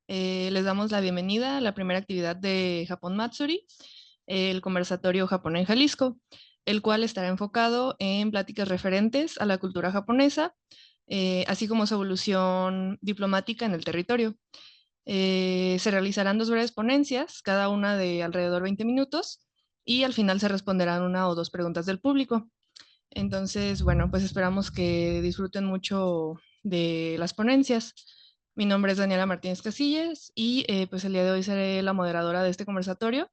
Les damos la bienvenida a la primera actividad de Japón Matsuri, el conversatorio Japón en Jalisco, el cual estará enfocado en pláticas referentes a la cultura japonesa, así como su evolución diplomática en el territorio. Se realizarán dos breves ponencias, cada una de alrededor 20 minutos, y al final se responderán una o dos preguntas del público. Entonces, bueno, pues esperamos que disfruten mucho de las ponencias. Mi nombre es Daniela Martínez Casillas y pues el día de hoy seré la moderadora de este conversatorio,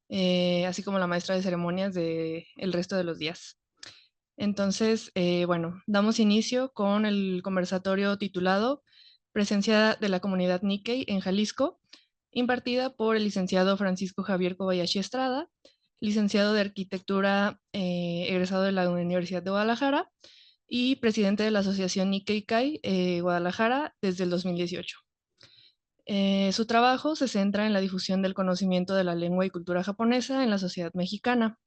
así como la maestra de ceremonias de el resto de los días. Entonces, bueno, damos inicio con el conversatorio titulado Presencia de la comunidad Nikkei en Jalisco, impartida por el licenciado Francisco Javier Kobayashi Estrada, licenciado de Arquitectura egresado de la Universidad de Guadalajara y presidente de la Asociación Nikkei Kai Guadalajara desde el 2018. Su trabajo se centra en la difusión del conocimiento de la lengua y cultura japonesa en la sociedad mexicana,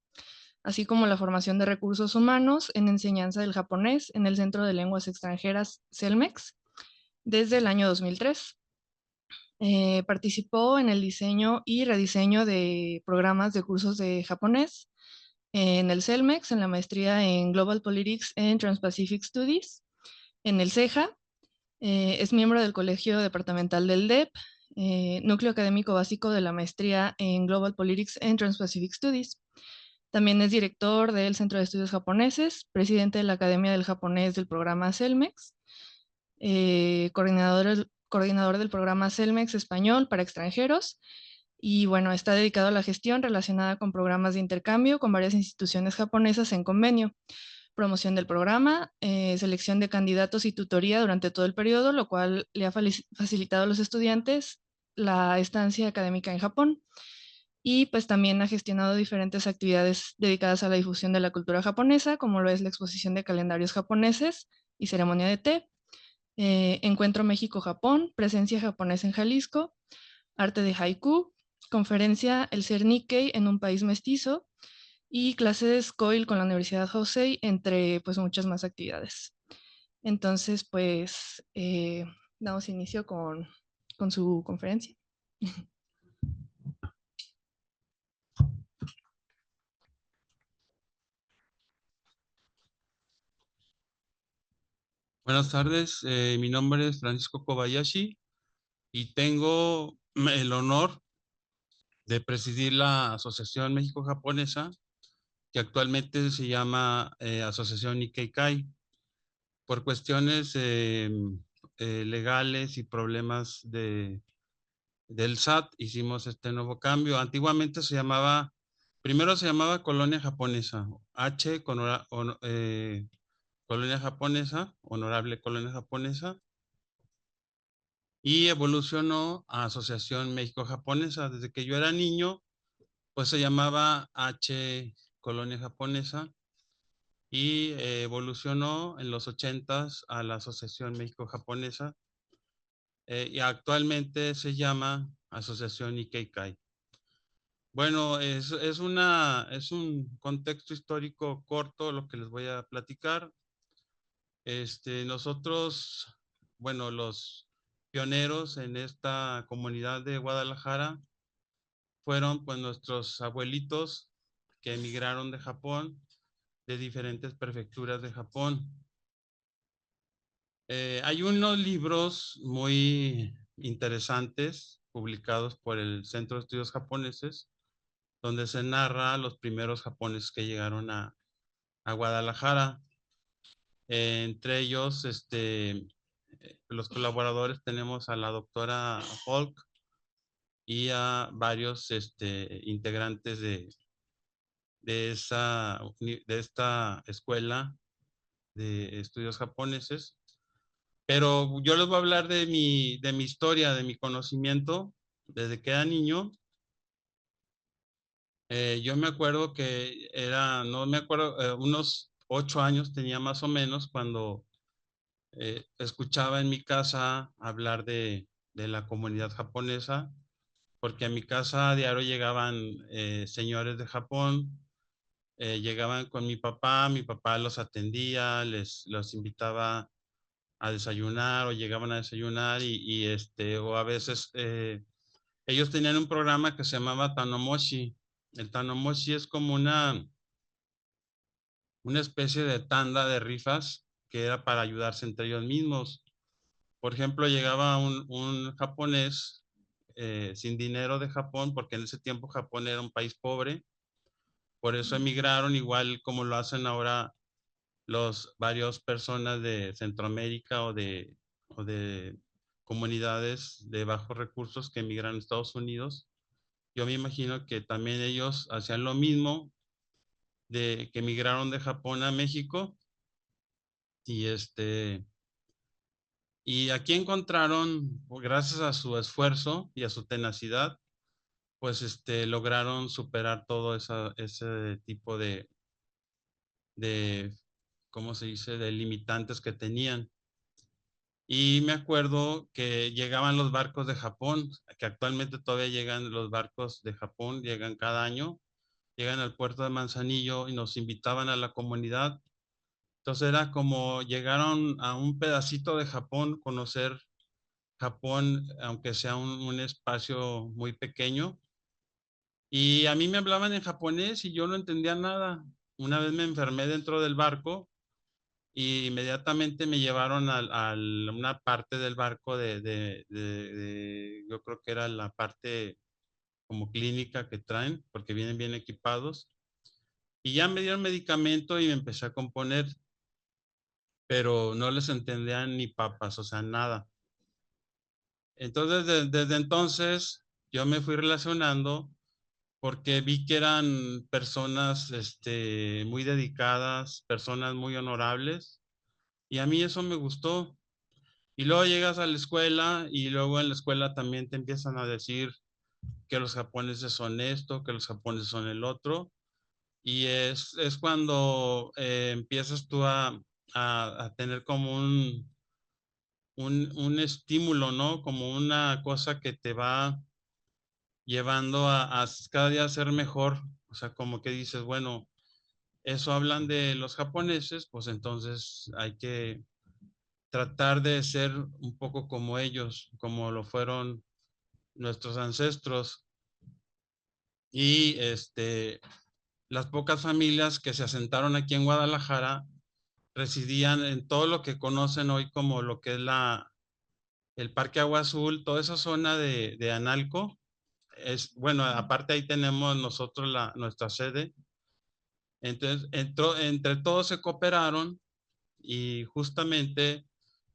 así como la formación de recursos humanos en enseñanza del japonés en el Centro de Lenguas Extranjeras CELMEX desde el año 2003. Participó en el diseño y rediseño de programas de cursos de japonés en el CELMEX, en la maestría en Global Politics and Trans-Pacific Studies, en el CEJA. Es miembro del Colegio Departamental del DEP, núcleo académico básico de la maestría en Global Politics and Trans-Pacific Studies. También es director del Centro de Estudios Japoneses, presidente de la Academia del Japonés del programa CELMEX, coordinador del programa CELMEX Español para extranjeros, y bueno, está dedicado a la gestión relacionada con programas de intercambio con varias instituciones japonesas en convenio, promoción del programa, selección de candidatos y tutoría durante todo el periodo, lo cual le ha facilitado a los estudiantes la estancia académica en Japón. Y pues también ha gestionado diferentes actividades dedicadas a la difusión de la cultura japonesa, como lo es la exposición de calendarios japoneses y ceremonia de té, Encuentro México-Japón, presencia japonesa en Jalisco, arte de haiku, conferencia El ser Nikkei en un país mestizo y clase de SCOIL con la Universidad Hosei, entre pues muchas más actividades. Entonces, pues damos inicio con su conferencia. Buenas tardes, mi nombre es Francisco Kobayashi y tengo el honor de presidir la Asociación México-Japonesa, que actualmente se llama Asociación Nikkei Kai. Por cuestiones legales y problemas del SAT hicimos este nuevo cambio. Antiguamente primero se llamaba Colonia Japonesa, Colonia Japonesa, Honorable Colonia Japonesa, y evolucionó a Asociación México-Japonesa. Desde que yo era niño, pues se llamaba H Colonia Japonesa y evolucionó en los 80s a la Asociación México-Japonesa y actualmente se llama Asociación Nikkei Kai. Bueno, es un contexto histórico corto lo que les voy a platicar. Nosotros, bueno, los pioneros en esta comunidad de Guadalajara fueron pues nuestros abuelitos que emigraron de Japón, de diferentes prefecturas de Japón. Hay unos libros muy interesantes publicados por el Centro de Estudios Japoneses, donde se narra los primeros japoneses que llegaron a Guadalajara. Entre ellos, los colaboradores tenemos a la doctora Folk y a varios integrantes de esta escuela de estudios japoneses. Pero yo les voy a hablar de mi historia, de mi conocimiento desde que era niño. Yo me acuerdo que no me acuerdo, unos 8 años tenía más o menos cuando escuchaba en mi casa hablar de la comunidad japonesa, porque a mi casa a diario llegaban señores de Japón, llegaban con mi papá los atendía, los invitaba a desayunar o llegaban a desayunar o a veces ellos tenían un programa que se llamaba Tanomoshi. El Tanomoshi es como una especie de tanda de rifas que era para ayudarse entre ellos mismos. Por ejemplo, llegaba un japonés sin dinero de Japón, porque en ese tiempo Japón era un país pobre, por eso emigraron, igual como lo hacen ahora los varios personas de Centroamérica o de comunidades de bajos recursos que emigran a Estados Unidos. Yo me imagino que también ellos hacían lo mismo, de que emigraron de Japón a México y y aquí encontraron, pues, gracias a su esfuerzo y a su tenacidad, pues lograron superar todo ese tipo de, ¿cómo se dice?, de limitantes que tenían. Y me acuerdo que llegaban los barcos de Japón, que actualmente todavía llegan los barcos de Japón, llegan cada año, llegan al puerto de Manzanillo y nos invitaban a la comunidad. Entonces era como llegaron a un pedacito de Japón, conocer Japón, aunque sea un espacio muy pequeño. Y a mí me hablaban en japonés y yo no entendía nada. Una vez me enfermé dentro del barco y inmediatamente me llevaron a una parte del barco yo creo que era la parte como clínica que traen, porque vienen bien equipados. Y ya me dieron medicamento y me empecé a componer, pero no les entendían ni papas, o sea, nada. Entonces, desde entonces, yo me fui relacionando porque vi que eran personas muy dedicadas, personas muy honorables, y a mí eso me gustó. Y luego llegas a la escuela y luego en la escuela también te empiezan a decir que los japoneses son esto, que los japoneses son el otro. Y es cuando empiezas tú a tener como un estímulo, ¿no? Como una cosa que te va llevando a cada día ser mejor. O sea, como que dices, bueno, eso hablan de los japoneses, pues entonces hay que tratar de ser un poco como ellos, como lo fueron nuestros ancestros. Y las pocas familias que se asentaron aquí en Guadalajara residían en todo lo que conocen hoy como lo que es el Parque Agua Azul, toda esa zona de Analco. Bueno, aparte ahí tenemos nosotros nuestra sede. Entonces, entre todos se cooperaron y justamente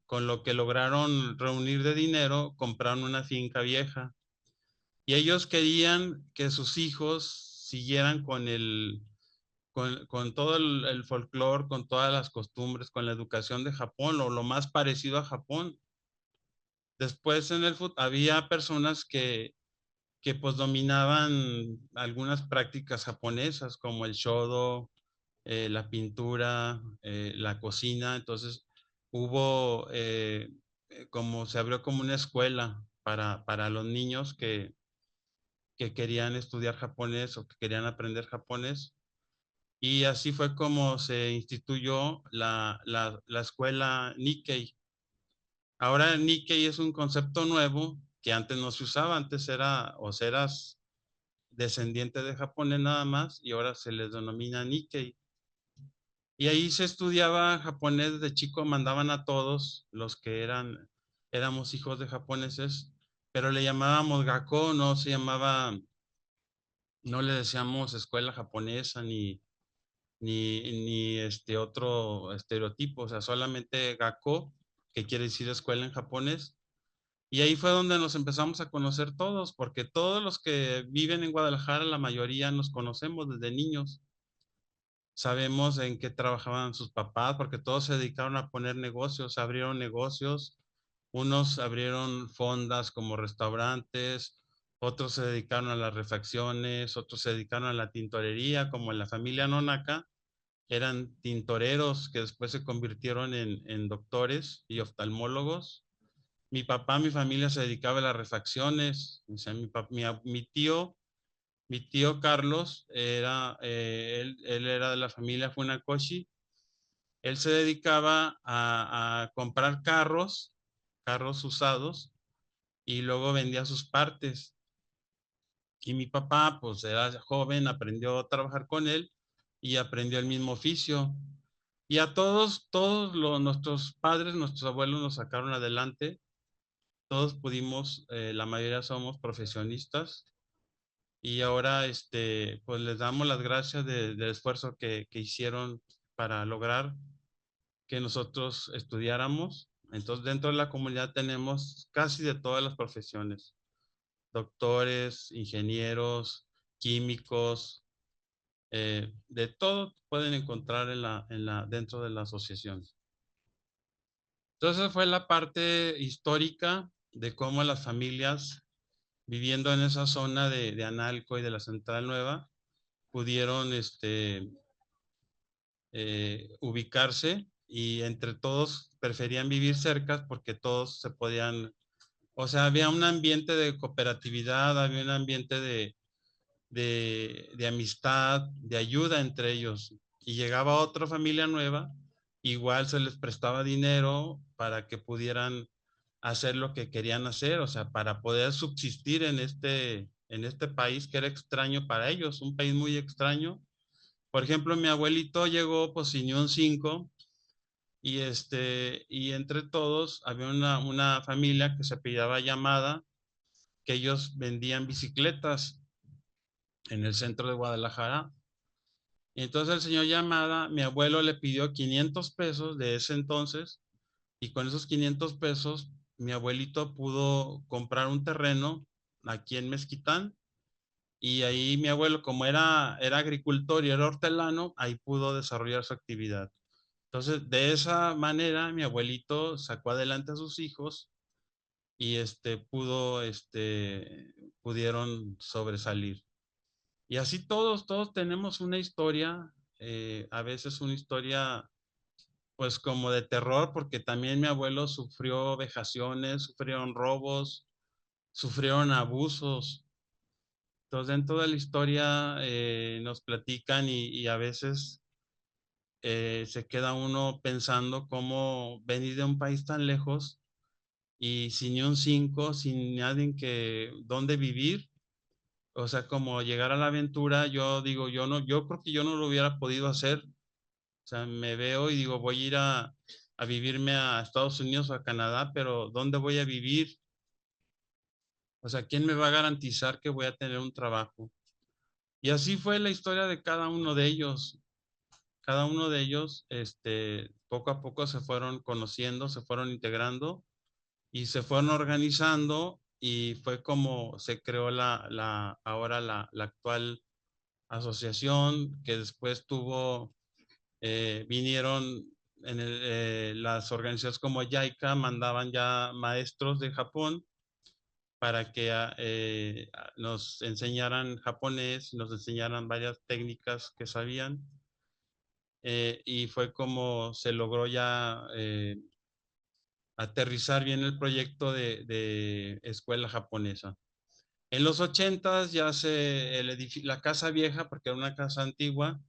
con lo que lograron reunir de dinero, compraron una finca vieja. Y ellos querían que sus hijos siguieran con todo el folclore, con todas las costumbres, con la educación de Japón, o lo más parecido a Japón. Después en el había personas que pues dominaban algunas prácticas japonesas como el shodo, la pintura, la cocina. Entonces hubo como se abrió como una escuela para los niños que querían estudiar japonés o que querían aprender japonés. Y así fue como se instituyó la escuela Nikkei. Ahora Nikkei es un concepto nuevo que antes no se usaba, antes era o eras descendiente de japonés nada más y ahora se les denomina Nikkei. Y ahí se estudiaba japonés desde chico, mandaban a todos los que éramos hijos de japoneses, pero le llamábamos Gakko, no le decíamos escuela japonesa ni este otro estereotipo, o sea, solamente Gakko, que quiere decir escuela en japonés. Y ahí fue donde nos empezamos a conocer todos, porque todos los que viven en Guadalajara, la mayoría nos conocemos desde niños. Sabemos en qué trabajaban sus papás, porque todos se dedicaron a poner negocios, abrieron negocios. Unos abrieron fondas como restaurantes, otros se dedicaron a las refacciones, otros se dedicaron a la tintorería, como en la familia Nonaka, eran tintoreros que después se convirtieron en doctores y oftalmólogos. Mi familia se dedicaba a las refacciones. O sea, mi tío Carlos él era de la familia Funakoshi Él se dedicaba a comprar carros usados, y luego vendía sus partes. Y mi papá, pues era joven, aprendió a trabajar con él y aprendió el mismo oficio. Y a nuestros padres, nuestros abuelos nos sacaron adelante. Todos pudimos, la mayoría somos profesionistas, y ahora pues les damos las gracias del esfuerzo que hicieron para lograr que nosotros estudiáramos. Entonces, dentro de la comunidad tenemos casi de todas las profesiones: doctores, ingenieros, químicos, de todo pueden encontrar dentro de la asociación. Entonces fue la parte histórica de cómo las familias viviendo en esa zona de Analco y de la Central Nueva pudieron ubicarse, y entre todos preferían vivir cerca porque todos se podían, o sea, había un ambiente de cooperatividad, había un ambiente de amistad, de ayuda entre ellos. Y llegaba otra familia nueva, igual se les prestaba dinero para que pudieran hacer lo que querían hacer, o sea, para poder subsistir en este país que era extraño para ellos, un país muy extraño. Por ejemplo, mi abuelito llegó pues sin ni un 5, y entre todos había una familia que se apellidaba Llamada, que ellos vendían bicicletas en el centro de Guadalajara. Y entonces el señor Llamada, mi abuelo le pidió 500 pesos de ese entonces, y con esos 500 pesos mi abuelito pudo comprar un terreno aquí en Mezquitán, y ahí mi abuelo, como era agricultor y era hortelano, ahí pudo desarrollar su actividad. Entonces, de esa manera, mi abuelito sacó adelante a sus hijos, y pudieron sobresalir. Y así todos tenemos una historia, a veces una historia pues como de terror, porque también mi abuelo sufrió vejaciones, sufrieron robos, sufrieron abusos. Entonces, dentro de la historia nos platican, y a veces se queda uno pensando cómo venir de un país tan lejos y sin ni un 5, sin nadie dónde vivir. O sea, como llegar a la aventura, yo digo, yo creo que yo no lo hubiera podido hacer. O sea, me veo y digo, voy a ir a vivirme a Estados Unidos o a Canadá, pero ¿dónde voy a vivir? O sea, ¿quién me va a garantizar que voy a tener un trabajo? Y así fue la historia de cada uno de ellos. Cada uno de ellos, poco a poco se fueron conociendo, se fueron integrando y se fueron organizando, y fue como se creó ahora la actual asociación, que después vinieron las organizaciones como JICA, mandaban ya maestros de Japón para que nos enseñaran japonés, nos enseñaran varias técnicas que sabían, y fue como se logró ya aterrizar bien el proyecto de escuela japonesa. En los 80 ya la casa vieja, porque era una casa antigua,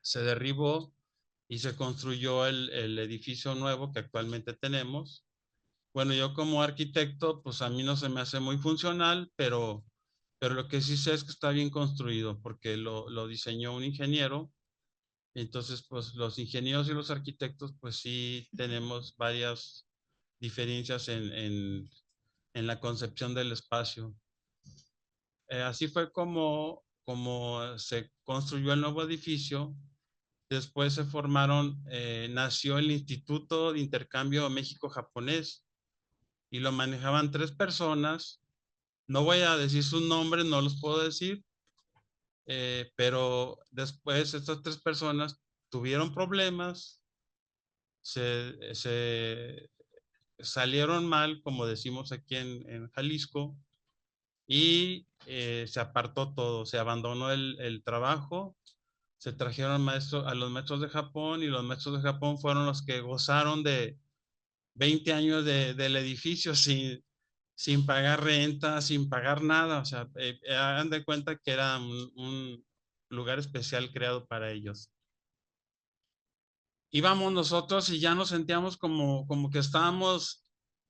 se derribó y se construyó el edificio nuevo que actualmente tenemos. Bueno, yo como arquitecto, pues a mí no se me hace muy funcional, pero lo que sí sé es que está bien construido, porque lo diseñó un ingeniero. Entonces, pues los ingenieros y los arquitectos, pues sí tenemos varias diferencias en la concepción del espacio. Así fue como se construyó el nuevo edificio. Después nació el Instituto de Intercambio México-Japonés, y lo manejaban 3 personas. No voy a decir sus nombres, no los puedo decir, pero después estas 3 personas tuvieron problemas, se salieron mal, como decimos aquí en Jalisco, y se apartó todo, se abandonó el trabajo, se trajeron a los maestros de Japón, y los maestros de Japón fueron los que gozaron de 20 años del edificio sin pagar renta, sin pagar nada. O sea, hagan de cuenta que era un lugar especial creado para ellos. íbamos nosotros y ya nos sentíamos como que estábamos,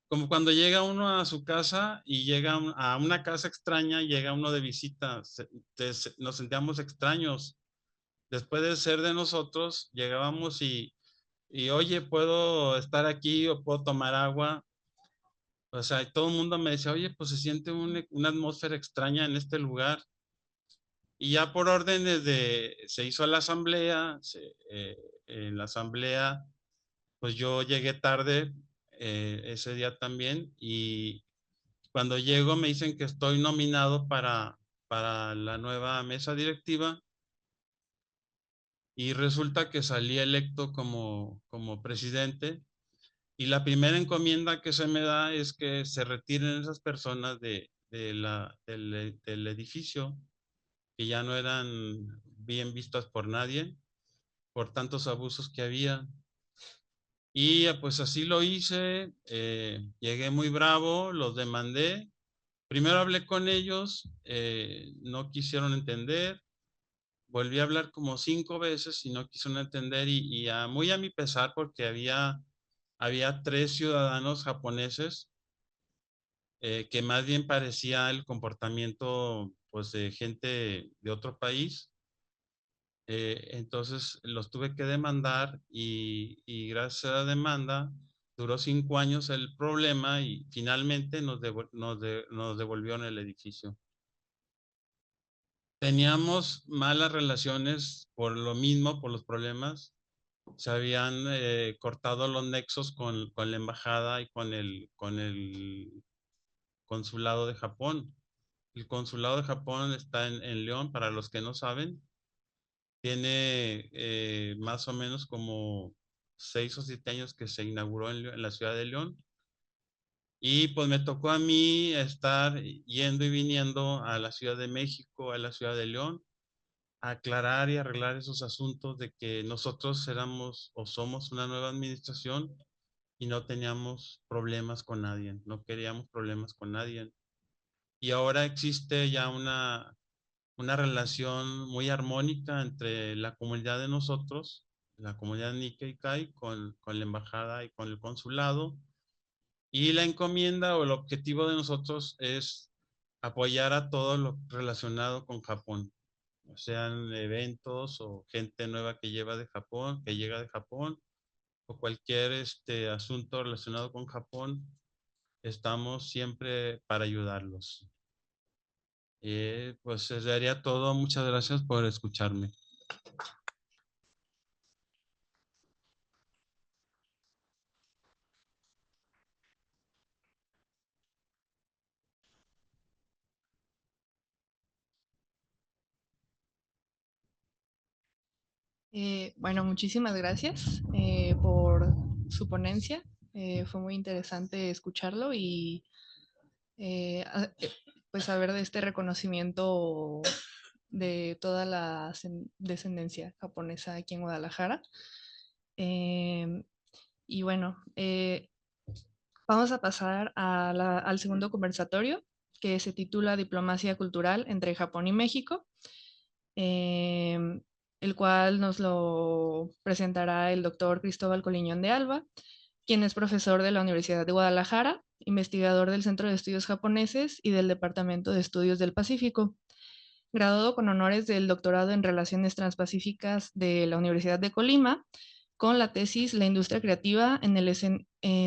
como cuando llega uno a su casa y llega a una casa extraña, llega uno de visita, nos sentíamos extraños. Después de ser de nosotros, llegábamos y oye, ¿puedo estar aquí o puedo tomar agua? O sea, todo el mundo me decía, oye, pues se siente una atmósfera extraña en este lugar. Y ya por órdenes se hizo la asamblea, en la asamblea, pues yo llegué tarde ese día también y cuando llego me dicen que estoy nominado para la nueva mesa directiva y resulta que salí electo como presidente y la primera encomienda que se me da es que se retiren esas personas del edificio que ya no eran bien vistas por nadie por tantos abusos que había. Y pues así lo hice, llegué muy bravo, los demandé. Primero hablé con ellos, no quisieron entender, volví a hablar como 5 veces y no quisieron entender muy a mi pesar porque había 3 ciudadanos japoneses que más bien parecía el comportamiento pues de gente de otro país. Entonces los tuve que demandar y gracias a la demanda duró 5 años el problema y finalmente nos devolvieron el edificio. Teníamos malas relaciones por lo mismo, por los problemas. Se habían cortado los nexos con la embajada y con el consulado de Japón. El consulado de Japón está en León, para los que no saben. Tiene más o menos como 6 o 7 años que se inauguró en la ciudad de León. Y pues me tocó a mí estar yendo y viniendo a la Ciudad de México, a la Ciudad de León, a aclarar y arreglar esos asuntos de que nosotros éramos o somos una nueva administración y no teníamos problemas con nadie, no queríamos problemas con nadie. Y ahora existe ya una relación muy armónica entre la comunidad de nosotros, la comunidad Nikkei Kai, con la embajada y con el consulado. Y la encomienda o el objetivo de nosotros es apoyar a todo lo relacionado con Japón, o sean eventos o gente nueva que lleva de Japón, que llega de Japón, o cualquier asunto relacionado con Japón, estamos siempre para ayudarlos. Pues sería todo. Muchas gracias por escucharme. Bueno, muchísimas gracias por su ponencia. Fue muy interesante escucharlo y pues saber de este reconocimiento de toda la descendencia japonesa aquí en Guadalajara. Eh, y bueno, vamos a pasar al segundo conversatorio, que se titula Diplomacia Cultural entre Japón y México, eh, el cual nos lo presentará el doctor Cristóbal Coliñón de Alba, quien es profesor de la Universidad de Guadalajara, investigador del Centro de Estudios Japoneses y del Departamento de Estudios del Pacífico, graduado con honores del doctorado en Relaciones Transpacíficas de la Universidad de Colima, con la tesis La industria creativa en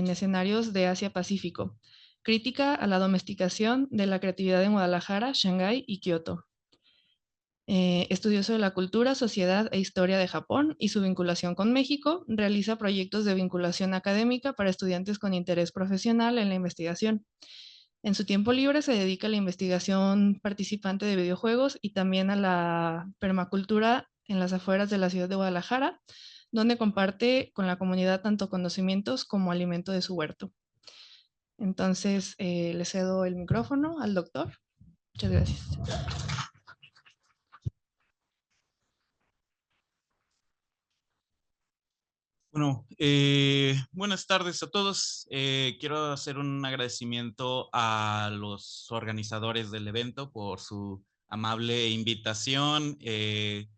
escenarios de Asia-Pacífico, crítica a la domesticación de la creatividad en Guadalajara, Shanghái y Kioto. Estudioso de la cultura, sociedad e historia de Japón y su vinculación con México, realiza proyectos de vinculación académica para estudiantes con interés profesional en la investigación. En su tiempo libre se dedica a la investigación participante de videojuegos y también a la permacultura en las afueras de la ciudad de Guadalajara, donde comparte con la comunidad tanto conocimientos como alimento de su huerto. Entonces, le cedo el micrófono al doctor. Muchas gracias. Bueno, buenas tardes a todos. Quiero hacer un agradecimiento a los organizadores del evento por su amable invitación de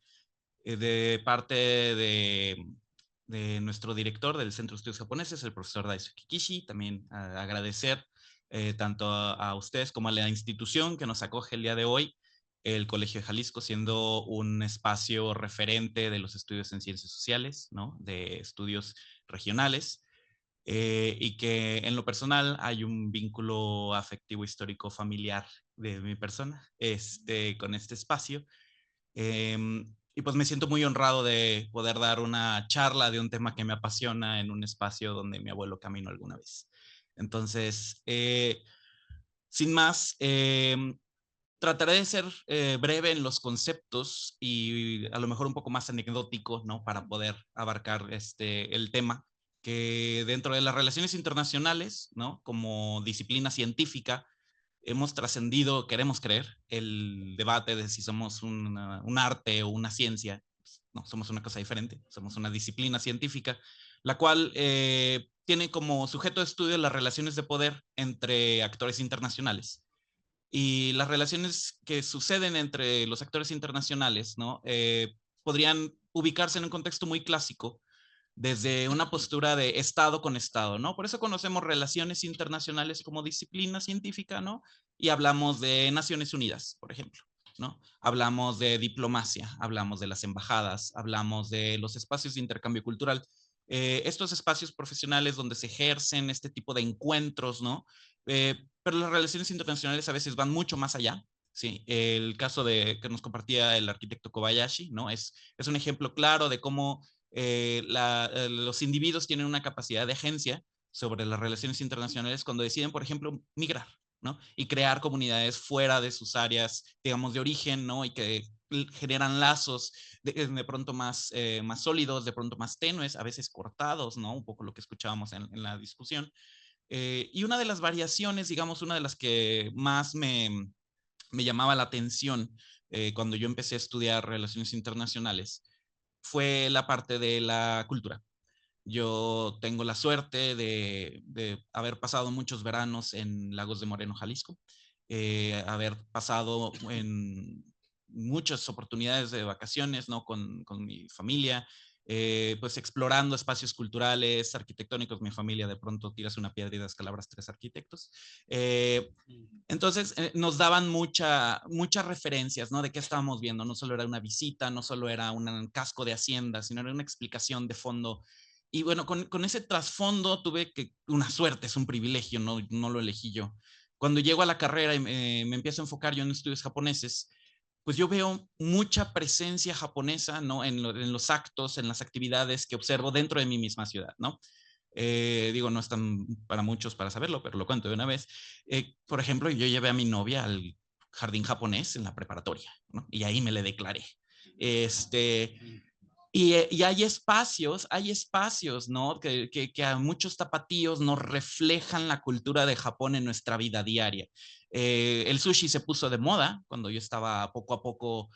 parte de nuestro director del Centro de Estudios Japoneses, el profesor Daisuke Kishi. También agradecer tanto a ustedes como a la institución que nos acoge el día de hoy, el Colegio de Jalisco, siendo un espacio referente de los estudios en ciencias sociales, ¿no? De estudios regionales, y que en lo personal hay un vínculo afectivo, histórico, familiar de mi persona con este espacio. Y pues me siento muy honrado de poder dar una charla de un tema que me apasiona en un espacio donde mi abuelo caminó alguna vez. Entonces, sin más, trataré de ser breve en los conceptos y a lo mejor un poco más anecdótico, ¿no? Para poder abarcar el tema, que dentro de las relaciones internacionales, ¿no? Como disciplina científica, hemos trascendido, queremos creer, el debate de si somos un arte o una ciencia. No, somos una cosa diferente, somos una disciplina científica, la cual tiene como sujeto de estudio las relaciones de poder entre actores internacionales. Y las relaciones que suceden entre los actores internacionales, ¿no? Podrían ubicarse en un contexto muy clásico, desde una postura de Estado con Estado, ¿no? Por eso conocemos relaciones internacionales como disciplina científica, ¿no? Y hablamos de Naciones Unidas, por ejemplo, ¿no? Hablamos de diplomacia, hablamos de las embajadas, hablamos de los espacios de intercambio cultural. Estos espacios profesionales donde se ejercen este tipo de encuentros, ¿no? Pero las relaciones internacionales a veces van mucho más allá. Sí, el caso que nos compartía el arquitecto Kobayashi, ¿no? Es un ejemplo claro de cómo los individuos tienen una capacidad de agencia sobre las relaciones internacionales cuando deciden, por ejemplo, migrar, ¿no? Y crear comunidades fuera de sus áreas, digamos, de origen, ¿no? Y que generan lazos de pronto más sólidos, de pronto más tenues, a veces cortados, ¿no? Un poco lo que escuchábamos en la discusión. Y una de las variaciones, digamos, una de las que más me llamaba la atención cuando yo empecé a estudiar relaciones internacionales fue la parte de la cultura. Yo tengo la suerte de haber pasado muchos veranos en Lagos de Moreno, Jalisco, haber pasado en muchas oportunidades de vacaciones, ¿no? Con mi familia, pues explorando espacios culturales, arquitectónicos. Mi familia de pronto tiras una piedra y das calabras 3 arquitectos. Entonces nos daban muchas referencias, ¿no? De qué estábamos viendo. No solo era una visita, no solo era un casco de hacienda, sino era una explicación de fondo. Y bueno, con ese trasfondo tuve una suerte, es un privilegio, no lo elegí yo. Cuando llego a la carrera y me empiezo a enfocar yo en estudios japoneses, pues yo veo mucha presencia japonesa, ¿no? En los actos, en las actividades que observo dentro de mi misma ciudad, ¿no? Digo, no están para muchos para saberlo, pero lo cuento de una vez. Por ejemplo, yo llevé a mi novia al jardín japonés en la preparatoria, ¿no? Y ahí me le declaré. Y hay espacios, ¿no? Que a muchos tapatíos nos reflejan la cultura de Japón en nuestra vida diaria. El sushi se puso de moda cuando yo estaba poco a poco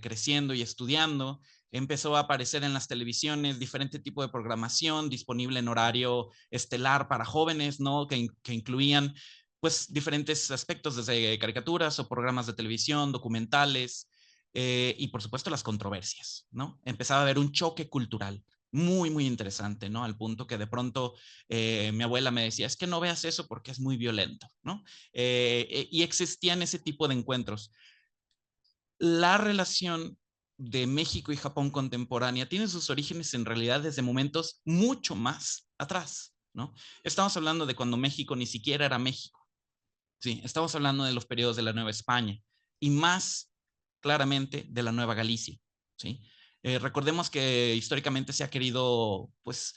creciendo y estudiando. Empezó a aparecer en las televisiones diferente tipo de programación disponible en horario estelar para jóvenes, ¿no? Que incluían pues diferentes aspectos, desde caricaturas o programas de televisión, documentales. Y por supuesto las controversias, ¿no? Empezaba a haber un choque cultural muy, muy interesante, ¿no? Al punto que de pronto mi abuela me decía, es que no veas eso porque es muy violento, ¿no? Y existían ese tipo de encuentros. La relación de México y Japón contemporánea tiene sus orígenes en realidad desde momentos mucho más atrás, ¿no? Estamos hablando de cuando México ni siquiera era México, ¿sí? Estamos hablando de los periodos de la Nueva España y más claramente de la Nueva Galicia, ¿sí? Recordemos que históricamente se ha querido, pues,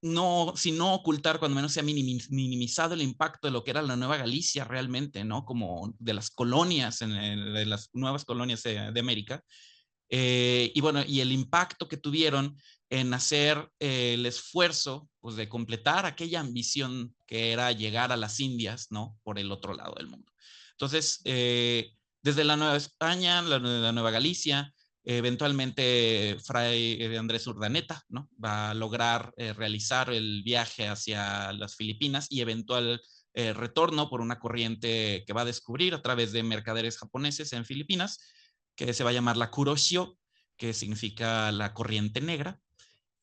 no, si no ocultar, cuando menos se ha minimizado el impacto de lo que era la Nueva Galicia realmente, ¿no? Como de las colonias, de las nuevas colonias de América. Y bueno, y el impacto que tuvieron en hacer el esfuerzo, pues, de completar aquella ambición que era llegar a las Indias, ¿no? Por el otro lado del mundo. Entonces, desde la Nueva España, la Nueva Galicia, eventualmente Fray Andrés Urdaneta, ¿no? Va a lograr realizar el viaje hacia las Filipinas y eventual retorno por una corriente que va a descubrir a través de mercaderes japoneses en Filipinas, que se va a llamar la Kuroshio, que significa la corriente negra.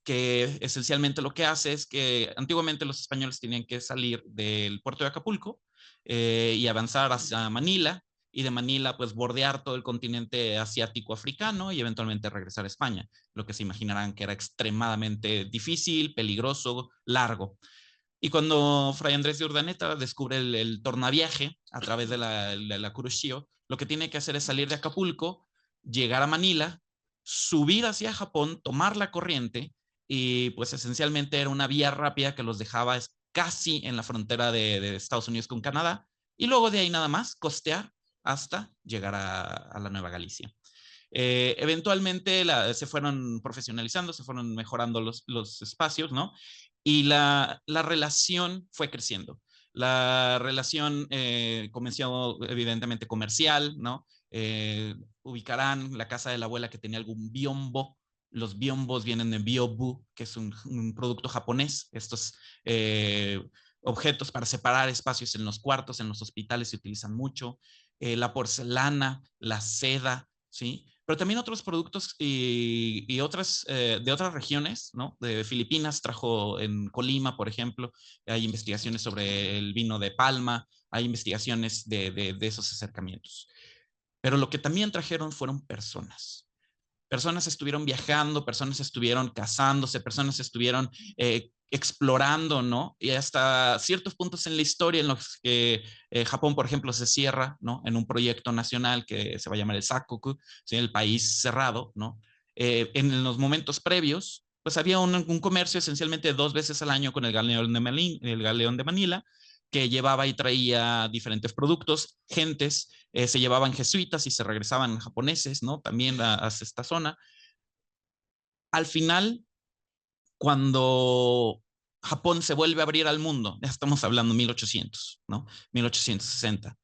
que esencialmente lo que hace es que antiguamente los españoles tenían que salir del puerto de Acapulco y avanzar hacia Manila, y de Manila pues bordear todo el continente asiático africano y eventualmente regresar a España, lo que se imaginarán que era extremadamente difícil, peligroso, largo. Y cuando Fray Andrés de Urdaneta descubre el tornaviaje a través de la Kuroshio, lo que tiene que hacer es salir de Acapulco, llegar a Manila, subir hacia Japón, tomar la corriente, y pues esencialmente era una vía rápida que los dejaba casi en la frontera de Estados Unidos con Canadá, y luego de ahí nada más costear hasta llegar a la Nueva Galicia. Eventualmente se fueron profesionalizando, se fueron mejorando los espacios, ¿no? Y la relación fue creciendo. La relación comenzó evidentemente comercial, ¿no? Ubicarán la casa de la abuela que tenía algún biombo. Los biombos vienen de biobu, que es un producto japonés. Estos objetos para separar espacios en los cuartos, en los hospitales se utilizan mucho. La porcelana, la seda, ¿sí? Pero también otros productos y otras de otras regiones, ¿no? De Filipinas trajo en Colima, por ejemplo, hay investigaciones sobre el vino de palma, hay investigaciones de esos acercamientos. Pero lo que también trajeron fueron personas. Personas estuvieron viajando, personas estuvieron casándose, personas estuvieron explorando, ¿no? Y hasta ciertos puntos en la historia en los que Japón, por ejemplo, se cierra, ¿no? En un proyecto nacional que se va a llamar el Sakoku, ¿sí? El país cerrado, ¿no? En los momentos previos, pues había un comercio esencialmente 2 veces al año con el galeón de Manila, que llevaba y traía diferentes productos, gentes, se llevaban jesuitas y se regresaban japoneses, ¿no? También a esta zona. Al final, cuando Japón se vuelve a abrir al mundo, ya estamos hablando 1800, ¿no? 1860.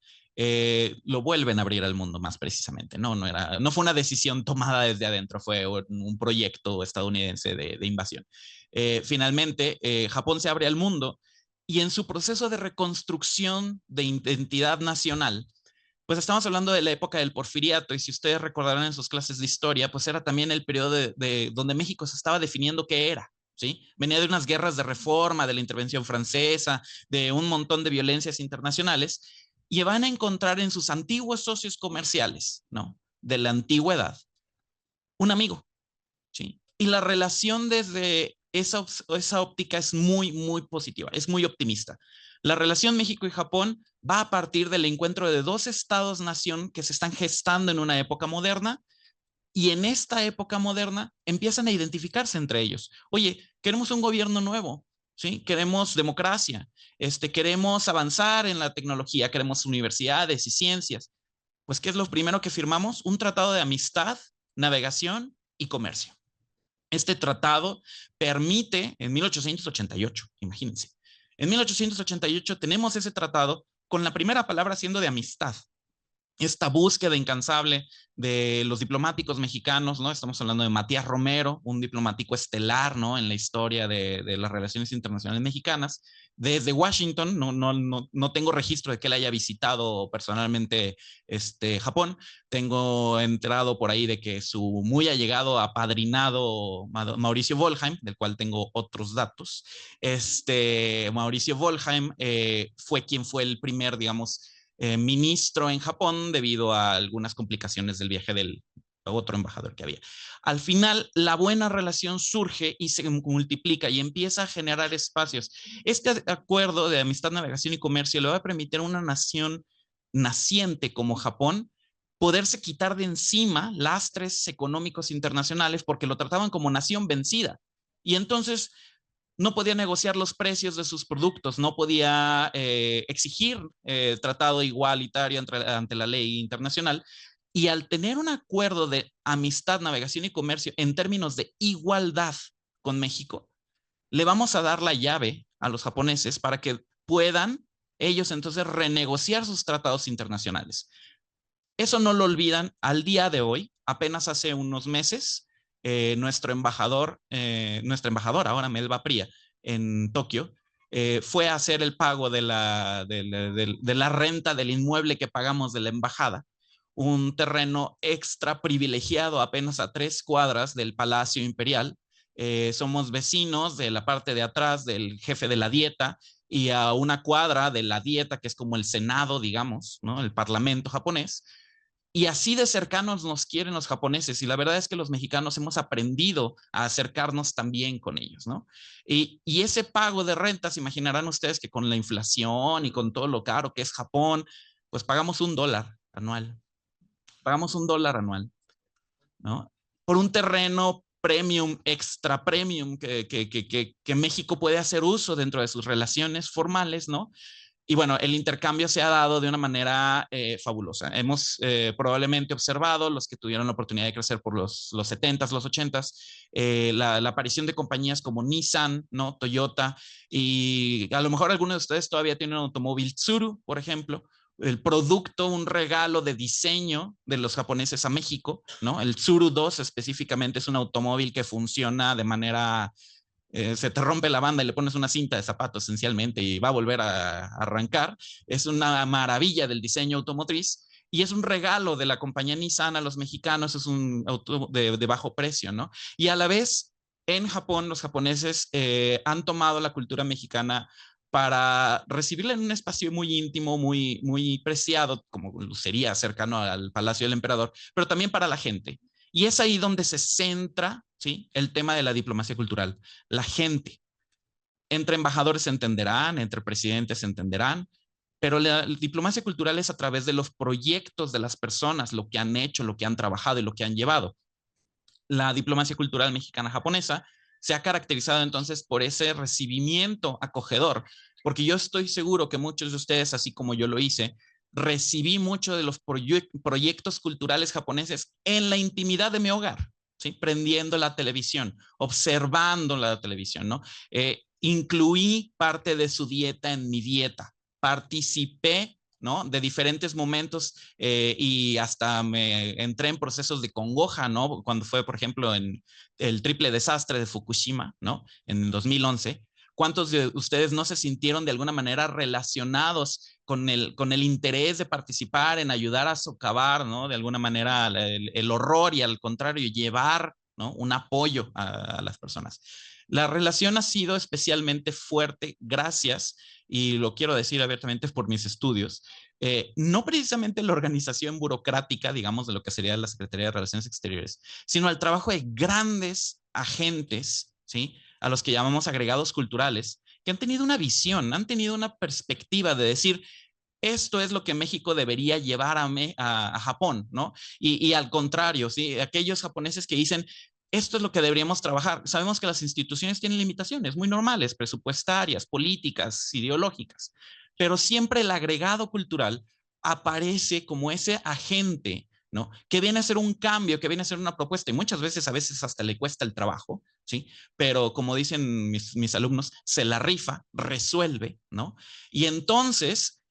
Lo vuelven a abrir al mundo más precisamente, ¿no? No fue una decisión tomada desde adentro, fue un proyecto estadounidense de invasión. Finalmente, Japón se abre al mundo y en su proceso de reconstrucción de identidad nacional, pues estamos hablando de la época del porfiriato, y si ustedes recordarán en sus clases de historia, pues era también el periodo de donde México se estaba definiendo qué era, ¿sí? Venía de unas guerras de reforma, de la intervención francesa, de un montón de violencias internacionales, y van a encontrar en sus antiguos socios comerciales, ¿no? De la antigüedad, un amigo, ¿sí? Y la relación desde esa óptica es muy, muy positiva, es muy optimista. La relación México y Japón va a partir del encuentro de 2 estados-nación que se están gestando en una época moderna, y en esta época moderna empiezan a identificarse entre ellos. Oye, queremos un gobierno nuevo, ¿sí? Queremos democracia, queremos avanzar en la tecnología, queremos universidades y ciencias. Pues, ¿qué es lo primero que firmamos? Un tratado de amistad, navegación y comercio. Este tratado permite, en 1888, imagínense, en 1888 tenemos ese tratado con la primera palabra siendo de amistad. Esta búsqueda incansable de los diplomáticos mexicanos, ¿no? Estamos hablando de Matías Romero, un diplomático estelar, ¿no? En la historia de las relaciones internacionales mexicanas. Desde Washington, no tengo registro de que él haya visitado personalmente Japón. Tengo enterado por ahí de que su muy allegado apadrinado Mauricio Wollheim, del cual tengo otros datos, Mauricio Wollheim fue quien fue el primer, digamos, ministro en Japón debido a algunas complicaciones del viaje del otro embajador que había. Al final, la buena relación surge y se multiplica y empieza a generar espacios. Este acuerdo de amistad, navegación y comercio le va a permitir a una nación naciente como Japón poderse quitar de encima lastres económicos internacionales porque lo trataban como nación vencida. Y entonces no podía negociar los precios de sus productos, no podía exigir tratado igualitario ante la ley internacional. Y al tener un acuerdo de amistad, navegación y comercio en términos de igualdad con México, le vamos a dar la llave a los japoneses para que puedan ellos entonces renegociar sus tratados internacionales. Eso no lo olvidan al día de hoy. Apenas hace unos meses, nuestra embajadora ahora, Melba Pría, en Tokio, fue a hacer el pago de la renta del inmueble que pagamos de la embajada, un terreno extra privilegiado apenas a 3 cuadras del Palacio Imperial, somos vecinos de la parte de atrás del jefe de la dieta y a una cuadra de la dieta, que es como el Senado, digamos, ¿no? El Parlamento japonés. Y así de cercanos nos quieren los japoneses. Y la verdad es que los mexicanos hemos aprendido a acercarnos también con ellos, ¿no? Y ese pago de rentas, imaginarán ustedes que con la inflación y con todo lo caro que es Japón, pues pagamos $1 anual. Pagamos $1 anual, ¿no? Por un terreno premium, extra premium, que México puede hacer uso dentro de sus relaciones formales, ¿no? Y bueno, el intercambio se ha dado de una manera fabulosa. Hemos probablemente observado, los que tuvieron la oportunidad de crecer por los 70s, los 80s, la aparición de compañías como Nissan, ¿no? Toyota, y a lo mejor algunos de ustedes todavía tienen un automóvil Tsuru, por ejemplo, el producto, un regalo de diseño de los japoneses a México, ¿no? El Tsuru 2 específicamente es un automóvil que funciona de manera se te rompe la banda y le pones una cinta de zapato esencialmente y va a volver a arrancar. Es una maravilla del diseño automotriz y es un regalo de la compañía Nissan a los mexicanos, es un auto de bajo precio, ¿no? Y a la vez, en Japón, los japoneses han tomado la cultura mexicana para recibirla en un espacio muy íntimo, muy, muy preciado, como sería cercano al Palacio del Emperador, pero también para la gente. Y es ahí donde se centra, ¿sí?, el tema de la diplomacia cultural. La gente. Entre embajadores se entenderán, entre presidentes se entenderán, pero la diplomacia cultural es a través de los proyectos de las personas, lo que han hecho, lo que han trabajado y lo que han llevado. La diplomacia cultural mexicana-japonesa se ha caracterizado entonces por ese recibimiento acogedor, porque yo estoy seguro que muchos de ustedes, así como yo lo hice, recibí mucho de los proyectos culturales japoneses en la intimidad de mi hogar, ¿sí? Prendiendo la televisión, observando la televisión, ¿no? Incluí parte de su dieta en mi dieta, participé, ¿no?, de diferentes momentos y hasta me entré en procesos de congoja, ¿no? Cuando fue, por ejemplo, en el triple desastre de Fukushima, ¿no? En 2011. ¿Cuántos de ustedes no se sintieron de alguna manera relacionados con el interés de participar en ayudar a socavar, ¿no?, de alguna manera el horror y al contrario llevar, ¿no?, un apoyo a las personas? La relación ha sido especialmente fuerte gracias, y lo quiero decir abiertamente, por mis estudios. No precisamente la organización burocrática, digamos, de lo que sería la Secretaría de Relaciones Exteriores, sino al trabajo de grandes agentes, ¿sí?, a los que llamamos agregados culturales, que han tenido una visión, han tenido una perspectiva de decir, esto es lo que México debería llevar a Japón, ¿no? Y al contrario, ¿sí?, aquellos japoneses que dicen, esto es lo que deberíamos trabajar. Sabemos que las instituciones tienen limitaciones muy normales, presupuestarias, políticas, ideológicas, pero siempre el agregado cultural aparece como ese agente, ¿no?, que viene a ser un cambio, que viene a ser una propuesta, y muchas veces, a veces hasta le cuesta el trabajo, ¿sí? Pero como dicen mis alumnos, se la rifa, resuelve, ¿no? Y entonces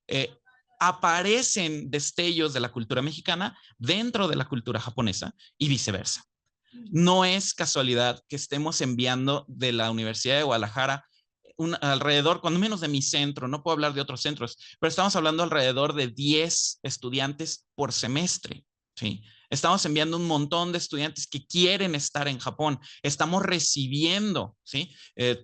aparecen destellos de la cultura mexicana dentro de la cultura japonesa y viceversa. No es casualidad que estemos enviando de la Universidad de Guadalajara alrededor, cuando menos de mi centro, no puedo hablar de otros centros, pero estamos hablando alrededor de 10 estudiantes por semestre, ¿sí? Estamos enviando un montón de estudiantes que quieren estar en Japón. Estamos recibiendo, ¿sí?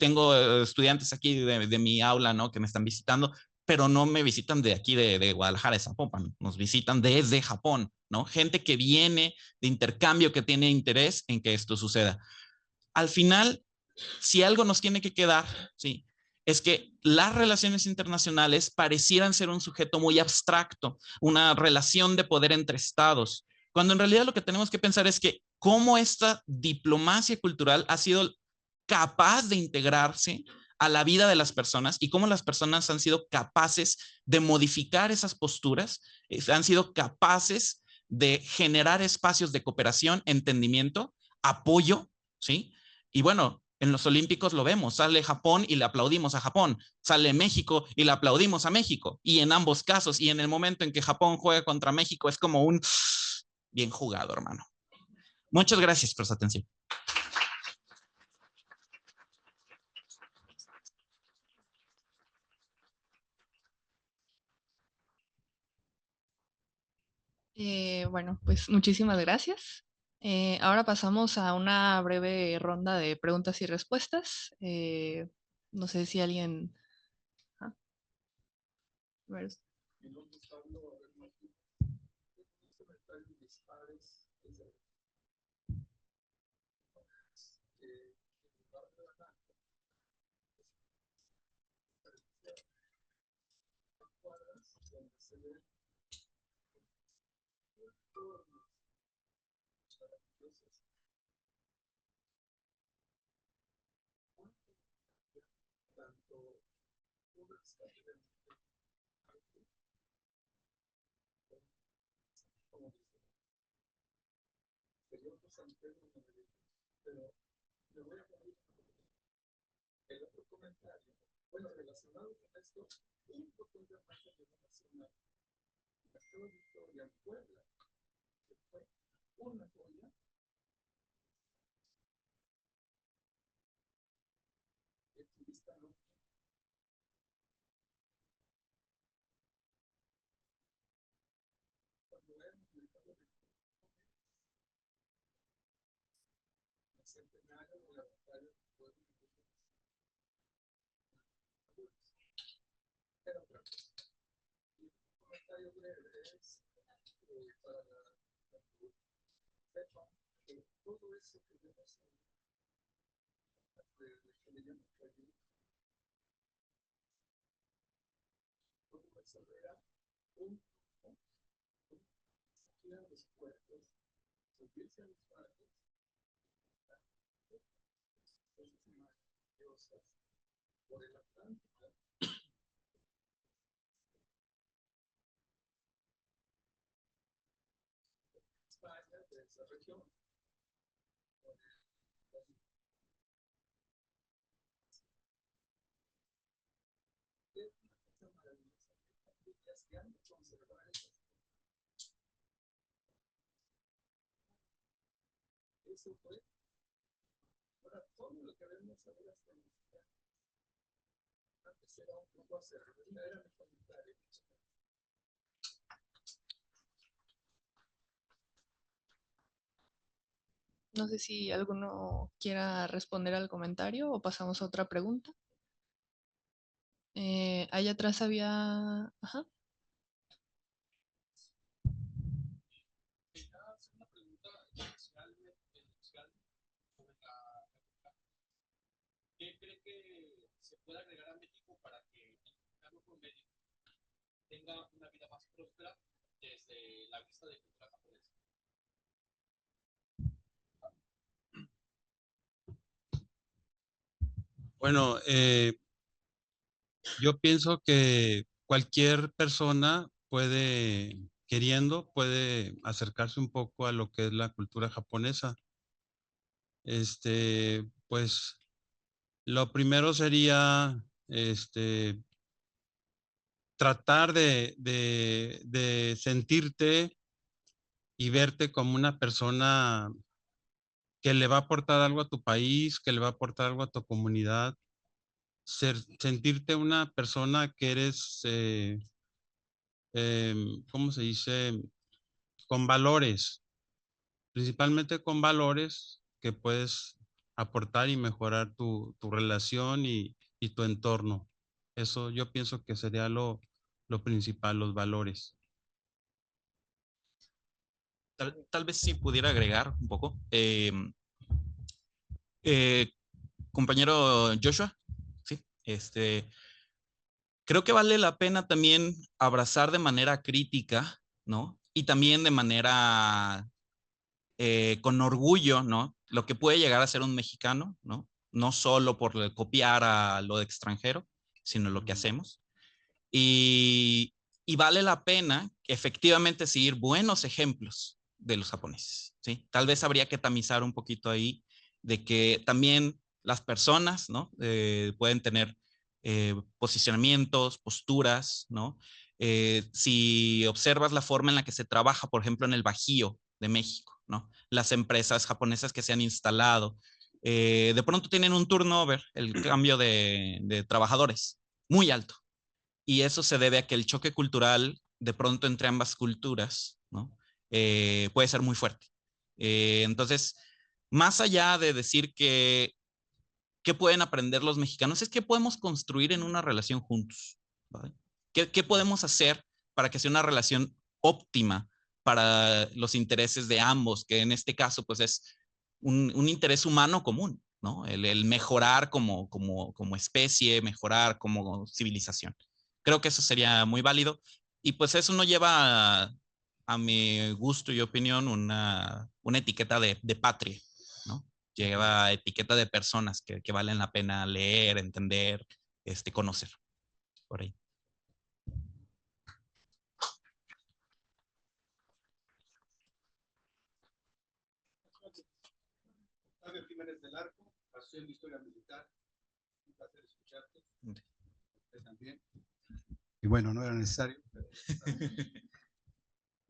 Tengo estudiantes aquí de mi aula, ¿no?, que me están visitando, pero no me visitan de aquí, de Guadalajara, de Zapopan, nos visitan desde Japón, ¿no? Gente que viene de intercambio, que tiene interés en que esto suceda. Al final, si algo nos tiene que quedar, ¿sí?, es que las relaciones internacionales parecieran ser un sujeto muy abstracto, una relación de poder entre estados, cuando en realidad lo que tenemos que pensar es que cómo esta diplomacia cultural ha sido capaz de integrarse a la vida de las personas y cómo las personas han sido capaces de modificar esas posturas, han sido capaces de generar espacios de cooperación, entendimiento, apoyo, ¿sí? Y bueno, en los Olímpicos lo vemos, sale Japón y le aplaudimos a Japón, sale México y le aplaudimos a México, y en ambos casos, y en el momento en que Japón juega contra México, es como un bien jugado, hermano. Muchas gracias por su atención. Bueno, pues muchísimas gracias. Ahora pasamos a una breve ronda de preguntas y respuestas. No sé si alguien... ah, a ver. No sé si alguno quiera responder al comentario o pasamos a otra pregunta. Allá atrás había... Ajá. ¿Qué cree que se puede agregar a México para que el mexicano promedio tenga una vida más próspera desde la vista de cultura japonesa? Bueno, yo pienso que cualquier persona puede, queriendo, puede acercarse un poco a lo que es la cultura japonesa. Pues lo primero sería, tratar de sentirte y verte como una persona que le va a aportar algo a tu país, que le va a aportar algo a tu comunidad, sentirte una persona que eres, ¿cómo se dice? Con valores, principalmente con valores que puedes aportar y mejorar tu relación y tu entorno. Eso yo pienso que sería lo principal, los valores. Tal vez sí pudiera agregar un poco. Eh, Compañero Joshua, sí, creo que vale la pena también abrazar de manera crítica, ¿no? Y también de manera con orgullo, ¿no? Lo que puede llegar a ser un mexicano, ¿no? No solo por copiar a lo de extranjero, sino lo que hacemos. Y, y vale la pena efectivamente seguir buenos ejemplos de los japoneses, ¿sí? Tal vez habría que tamizar un poquito ahí de que también las personas, ¿no? Pueden tener posicionamientos, posturas, ¿no? Si observas la forma en la que se trabaja, por ejemplo, en el Bajío de México, ¿no? Las empresas japonesas que se han instalado, de pronto tienen un turnover, el cambio de trabajadores, muy alto. Y eso se debe a que el choque cultural de pronto entre ambas culturas, ¿no? Puede ser muy fuerte. Entonces, más allá de decir que qué pueden aprender los mexicanos, es qué podemos construir en una relación juntos, ¿vale? ¿Qué podemos hacer para que sea una relación óptima para los intereses de ambos, que en este caso pues es un interés humano común, ¿no? El mejorar como especie, mejorar como civilización. Creo que eso sería muy válido y pues eso no lleva a mi gusto y opinión una etiqueta de patria, ¿no? Lleva etiqueta de personas que valen la pena leer, entender, conocer. Por ahí. Fabio Jiménez del Arco, Asociación de Historia Militar. Un placer escucharte. Usted también. Y bueno, no era necesario. Pero...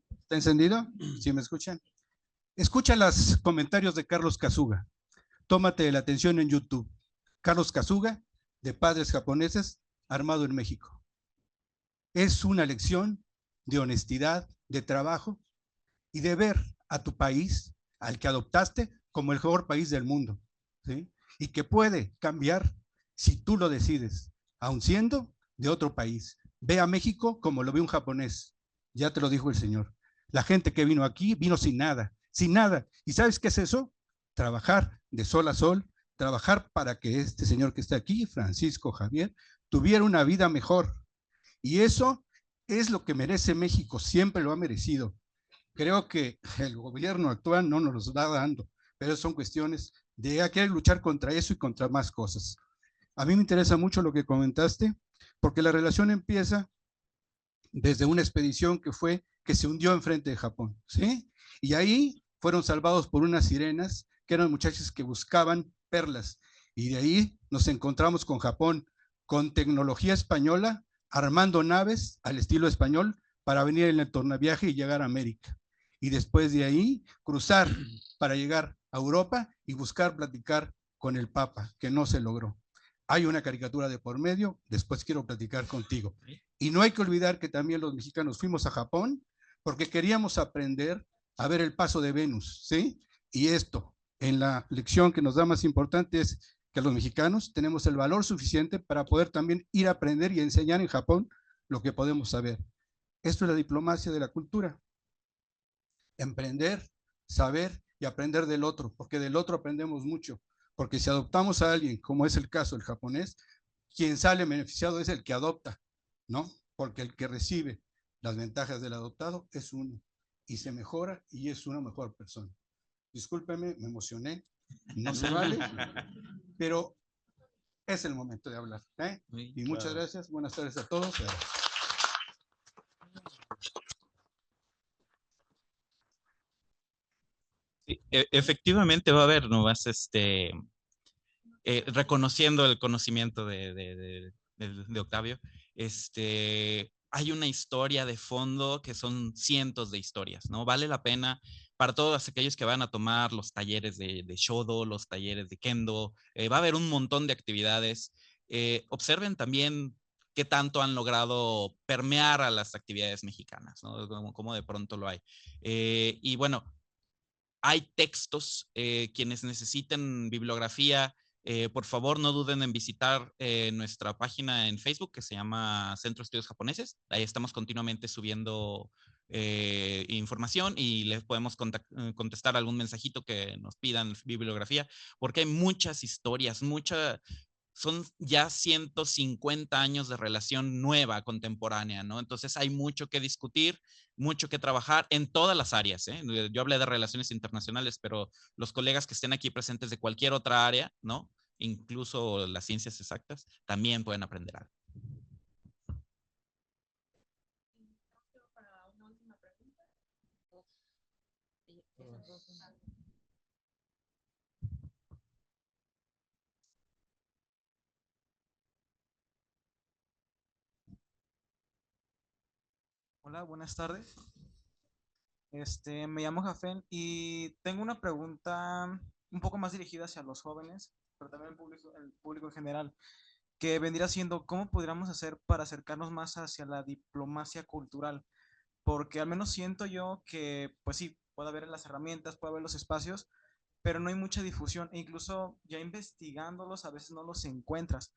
¿Está encendido? ¿Sí me escuchan? Escucha los comentarios de Carlos Kazuga. Tómate la atención en YouTube. Carlos Kazuga, de Padres Japoneses, armado en México. Es una lección de honestidad, de trabajo y de ver a tu país, al que adoptaste, como el mejor país del mundo, ¿sí? Y que puede cambiar si tú lo decides, aun siendo de otro país. Ve a México como lo ve un japonés. Ya te lo dijo el Señor. La gente que vino aquí vino sin nada, sin nada. ¿Y sabes qué es eso? Trabajar de sol a sol, trabajar para que este señor que está aquí, Francisco Javier, tuviera una vida mejor. Y eso es lo que merece México, siempre lo ha merecido. Creo que el gobierno actual no nos los está dando, pero son cuestiones de querer luchar contra eso y contra más cosas. A mí me interesa mucho lo que comentaste, porque la relación empieza desde una expedición que se hundió enfrente de Japón, ¿sí? Y ahí fueron salvados por unas sirenas, que eran muchachas que buscaban perlas, y de ahí nos encontramos con Japón, con tecnología española, armando naves al estilo español para venir en el tornaviaje y llegar a América. Y después de ahí cruzar para llegar a Europa y buscar platicar con el Papa, que no se logró. Hay una caricatura de por medio, después quiero platicar contigo. Y no hay que olvidar que también los mexicanos fuimos a Japón porque queríamos aprender a ver el paso de Venus, ¿sí? Y esto, en la lección que nos da más importante es que los mexicanos tenemos el valor suficiente para poder también ir a aprender y enseñar en Japón lo que podemos saber. Esto es la diplomacia de la cultura. Emprender, saber y aprender del otro, porque del otro aprendemos mucho. Porque si adoptamos a alguien, como es el caso del japonés, quien sale beneficiado es el que adopta, ¿no? Porque el que recibe las ventajas del adoptado es uno y se mejora y es una mejor persona. Discúlpeme, me emocioné, no se vale, pero es el momento de hablar, ¿eh? Y muchas gracias, buenas tardes a todos. Sí, efectivamente va a haber, ¿no? Vas reconociendo el conocimiento de Octavio, hay una historia de fondo que son cientos de historias, ¿no? Vale la pena para todos aquellos que van a tomar los talleres de Shodo, los talleres de Kendo, va a haber un montón de actividades. Observen también qué tanto han logrado permear a las actividades mexicanas, ¿no? Como de pronto lo hay. Y bueno, hay textos, quienes necesiten bibliografía, por favor no duden en visitar nuestra página en Facebook que se llama Centro de Estudios Japoneses. Ahí estamos continuamente subiendo información y les podemos contestar algún mensajito que nos pidan bibliografía, porque hay muchas historias, son ya 150 años de relación nueva, contemporánea, ¿no? Entonces hay mucho que discutir, mucho que trabajar en todas las áreas, ¿eh? Yo hablé de relaciones internacionales, pero los colegas que estén aquí presentes de cualquier otra área, ¿no? Incluso las ciencias exactas, también pueden aprender algo. Hola, buenas tardes. Me llamo Jafen y tengo una pregunta un poco más dirigida hacia los jóvenes, pero también el público en general, que vendría siendo cómo podríamos hacer para acercarnos más hacia la diplomacia cultural, porque al menos siento yo que, pues sí, puede haber las herramientas, puede haber los espacios, pero no hay mucha difusión e incluso ya investigándolos a veces no los encuentras.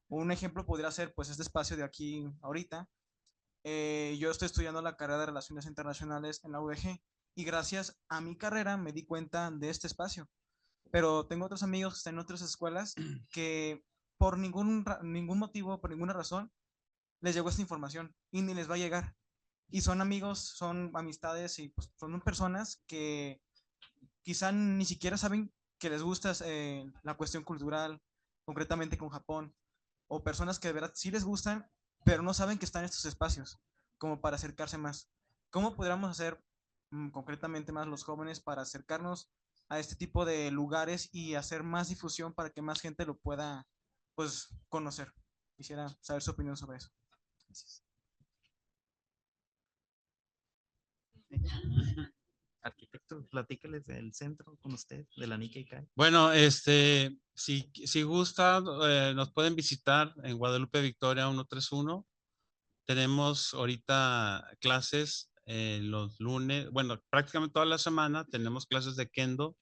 Un ejemplo podría ser pues este espacio de aquí ahorita. Yo estoy estudiando la carrera de Relaciones Internacionales en la UDG y gracias a mi carrera me di cuenta de este espacio. Pero tengo otros amigos que están en otras escuelas que por ningún motivo, por ninguna razón, les llegó esta información y ni les va a llegar. Y son amigos, son amistades y pues, son personas que quizá ni siquiera saben que les gusta la cuestión cultural, concretamente con Japón, o personas que de verdad sí les gustan, pero no saben que están estos espacios, como para acercarse más. ¿Cómo podríamos hacer concretamente más los jóvenes para acercarnos a este tipo de lugares y hacer más difusión para que más gente lo pueda, pues, conocer? Quisiera saber su opinión sobre eso. Gracias. Arquitecto, platícales del centro con usted, de la Nikkei Kai. Bueno, si gusta, nos pueden visitar en Guadalupe Victoria 131. Tenemos ahorita clases los lunes, bueno, prácticamente toda la semana tenemos clases de Kendo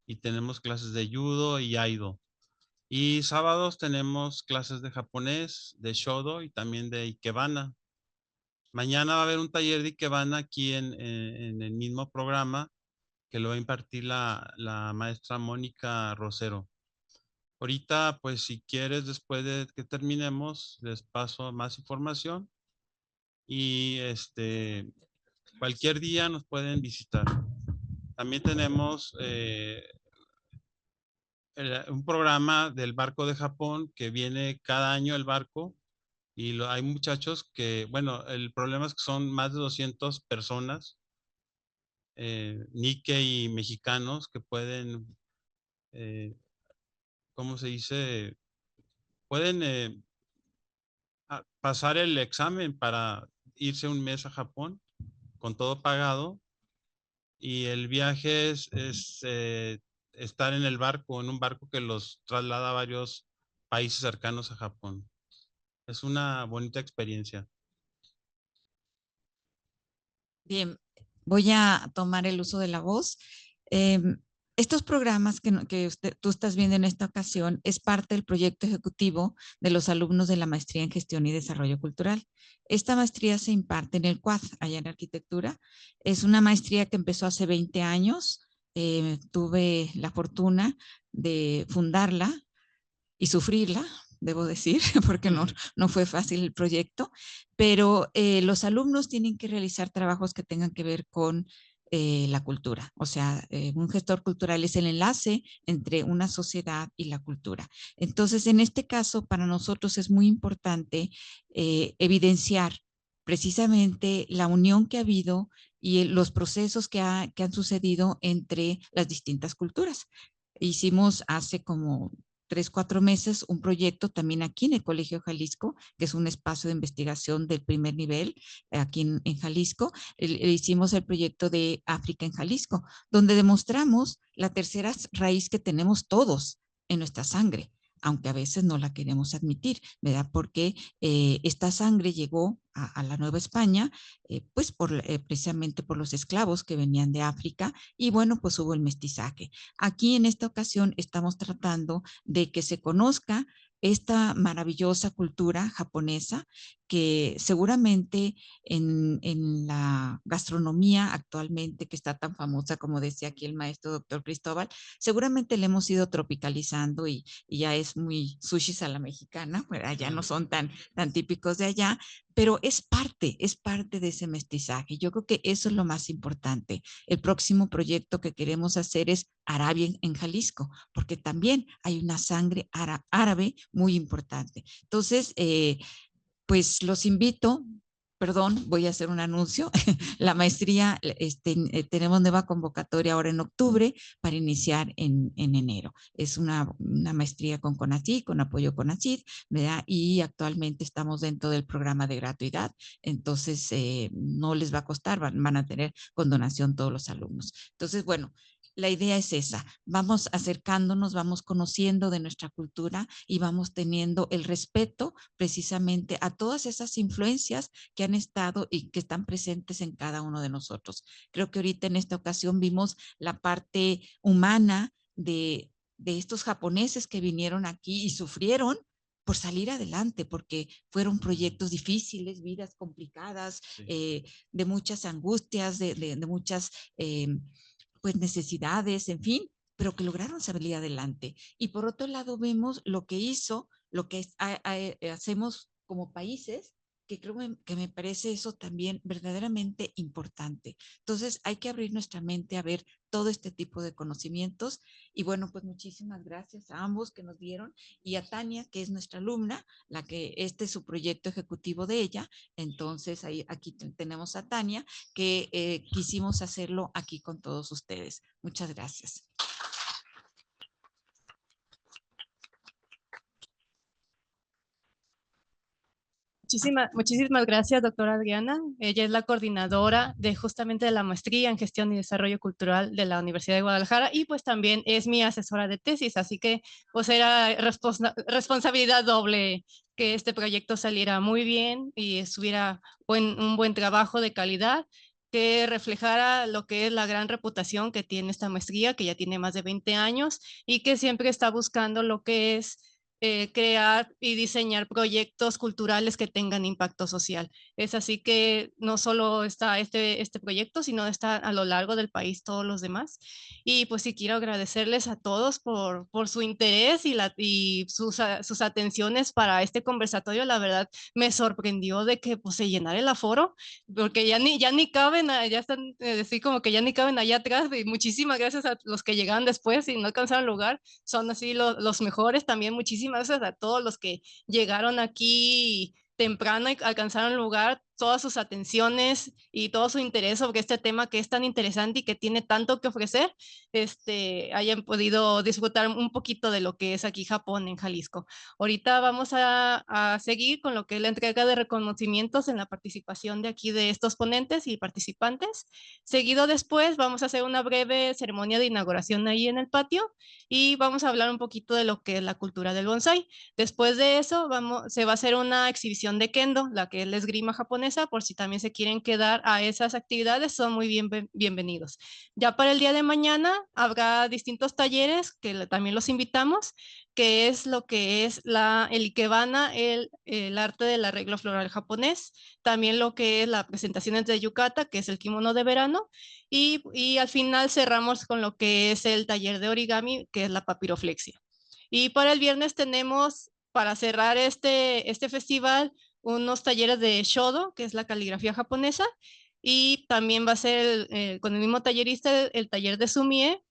y tenemos clases de Judo y Aido. Y sábados tenemos clases de japonés, de Shodo y también de Ikebana. Mañana va a haber un taller de Ikebana aquí en el mismo programa que lo va a impartir la maestra Mónica Rosero. Ahorita, pues si quieres, después de que terminemos, les paso más información y cualquier día nos pueden visitar. También tenemos un programa del barco de Japón que viene cada año el barco y hay muchachos que, bueno, el problema es que son más de 200 personas, Nikkei mexicanos que pueden, ¿cómo se dice? Pueden pasar el examen para irse un mes a Japón con todo pagado y el viaje es estar en el barco, en un barco que los traslada a varios países cercanos a Japón. Es una bonita experiencia. Bien, voy a tomar el uso de la voz. Estos programas que tú estás viendo en esta ocasión es parte del proyecto ejecutivo de los alumnos de la maestría en Gestión y Desarrollo Cultural. Esta maestría se imparte en el CUAD, allá en Arquitectura. Es una maestría que empezó hace 20 años. Tuve la fortuna de fundarla y sufrirla, debo decir, porque no fue fácil el proyecto, pero los alumnos tienen que realizar trabajos que tengan que ver con la cultura. O sea, un gestor cultural es el enlace entre una sociedad y la cultura. Entonces, en este caso, para nosotros es muy importante evidenciar precisamente la unión que ha habido y los procesos que han sucedido entre las distintas culturas. Hicimos hace como 3, 4 meses un proyecto también aquí en el Colegio Jalisco, que es un espacio de investigación del primer nivel aquí en Jalisco. Hicimos el proyecto de África en Jalisco, donde demostramos la tercera raíz que tenemos todos en nuestra sangre, aunque a veces no la queremos admitir, ¿verdad? Porque esta sangre llegó a la Nueva España, pues precisamente por los esclavos que venían de África y bueno, pues hubo el mestizaje. Aquí en esta ocasión estamos tratando de que se conozca esta maravillosa cultura japonesa que seguramente en la gastronomía actualmente que está tan famosa como decía aquí el maestro doctor Cristóbal, seguramente le hemos ido tropicalizando y ya es muy sushis a la mexicana, allá no son tan típicos de allá, pero es parte de ese mestizaje. Yo creo que eso es lo más importante. El próximo proyecto que queremos hacer es Arabia en Jalisco, porque también hay una sangre árabe muy importante. Entonces, pues los invito, perdón, voy a hacer un anuncio. La maestría, tenemos nueva convocatoria ahora en octubre para iniciar en enero. Es una maestría con CONACYT, con apoyo CONACYT, ¿verdad? Y actualmente estamos dentro del programa de gratuidad, entonces no les va a costar, van a tener con donación todos los alumnos. Entonces, bueno, la idea es esa, vamos acercándonos, vamos conociendo de nuestra cultura y vamos teniendo el respeto precisamente a todas esas influencias que han estado y que están presentes en cada uno de nosotros. Creo que ahorita en esta ocasión vimos la parte humana de estos japoneses que vinieron aquí y sufrieron por salir adelante, porque fueron proyectos difíciles, vidas complicadas, de muchas angustias, de muchas pues necesidades, en fin, pero que lograron salir adelante. Y por otro lado vemos lo que hizo, lo que hacemos como países, que creo que me parece eso también verdaderamente importante. Entonces hay que abrir nuestra mente a ver todo este tipo de conocimientos. Y bueno, pues muchísimas gracias a ambos que nos dieron y a Tania, que es nuestra alumna, la que este es su proyecto ejecutivo de ella. Entonces aquí tenemos a Tania, que quisimos hacerlo aquí con todos ustedes. Muchas gracias. Muchísimas gracias, doctora Adriana. Ella es la coordinadora de justamente de la maestría en gestión y desarrollo cultural de la Universidad de Guadalajara y pues también es mi asesora de tesis, así que pues era responsabilidad doble que este proyecto saliera muy bien y estuviera un buen trabajo de calidad que reflejara lo que es la gran reputación que tiene esta maestría, que ya tiene más de 20 años y que siempre está buscando lo que es crear y diseñar proyectos culturales que tengan impacto social. Es así que no solo está este proyecto, sino está a lo largo del país todos los demás. Y pues sí quiero agradecerles a todos por su interés y sus atenciones para este conversatorio. La verdad me sorprendió de que pues, se llenara el aforo, porque ya ni caben, ya están así como que ya ni caben allá atrás. Y muchísimas gracias a los que llegaron después y no alcanzaron lugar. Son así los mejores. También muchísimas gracias a todos los que llegaron aquí temprano y alcanzaron lugar, todas sus atenciones y todo su interés sobre este tema que es tan interesante y que tiene tanto que ofrecer, hayan podido disfrutar un poquito de lo que es aquí Japón en Jalisco. Ahorita vamos a seguir con lo que es la entrega de reconocimientos en la participación de aquí de estos ponentes y participantes. Seguido después vamos a hacer una breve ceremonia de inauguración ahí en el patio y vamos a hablar un poquito de lo que es la cultura del bonsai. Después de eso se va a hacer una exhibición de kendo, la que es la esgrima japonesa, por si también se quieren quedar a esas actividades, son muy bienvenidos. Ya para el día de mañana habrá distintos talleres que también los invitamos, que es lo que es el ikebana, el arte del arreglo floral japonés, también lo que es las presentaciones de yukata, que es el kimono de verano, y al final cerramos con lo que es el taller de origami, que es la papiroflexia. Y para el viernes tenemos, para cerrar este festival, unos talleres de Shodo, que es la caligrafía japonesa, y también va a ser con el mismo tallerista el taller de Sumie,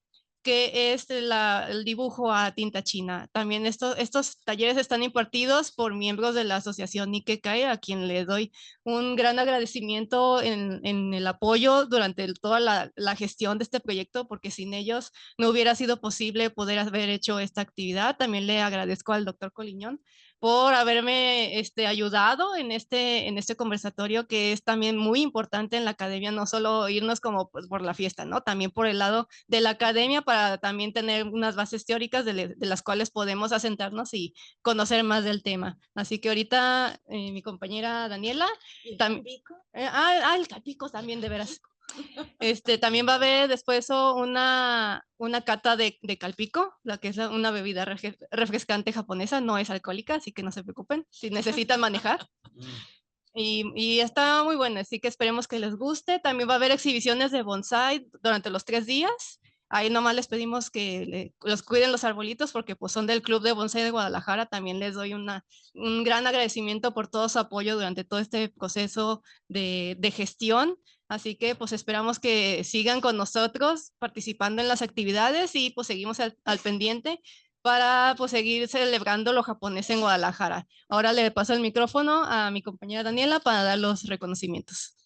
que es el dibujo a tinta china. También estos talleres están impartidos por miembros de la asociación Nikkekai, a quien le doy un gran agradecimiento en el apoyo durante toda la gestión de este proyecto, porque sin ellos no hubiera sido posible poder haber hecho esta actividad. También le agradezco al doctor Coliñón por haberme ayudado en este conversatorio, que es también muy importante en la academia, no solo irnos como pues, por la fiesta, ¿no? También por el lado de la academia para también tener unas bases teóricas de las cuales podemos asentarnos y conocer más del tema. Así que ahorita mi compañera Daniela. ¿El Calpico? El Calpico también, de veras. También va a haber después una cata de calpico, la que es una bebida refrescante japonesa, no es alcohólica, así que no se preocupen si necesitan manejar. Y está muy buena, así que esperemos que les guste. También va a haber exhibiciones de bonsai durante los 3 días. Ahí nomás les pedimos que los cuiden los arbolitos porque pues son del Club de Bonsai de Guadalajara. También les doy un gran agradecimiento por todo su apoyo durante todo este proceso de gestión. Así que pues esperamos que sigan con nosotros participando en las actividades y pues seguimos al pendiente para pues seguir celebrando lo japonés en Guadalajara. Ahora le paso el micrófono a mi compañera Daniela para dar los reconocimientos.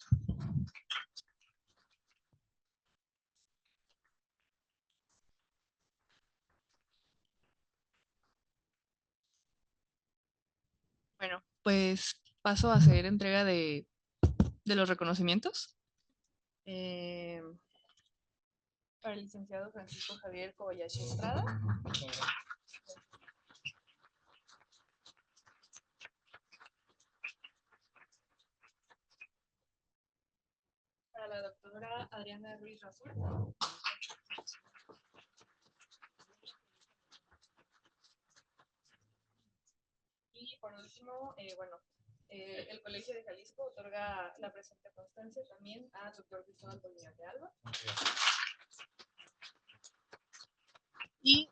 Bueno, pues paso a hacer entrega de los reconocimientos. Para el licenciado Francisco Javier Kobayashi Estrada. Para la doctora Adriana Ruiz Razul. Y por último, el Colegio de Jalisco otorga la presente constancia también al doctor Cristóbal Polinian de Alba. Y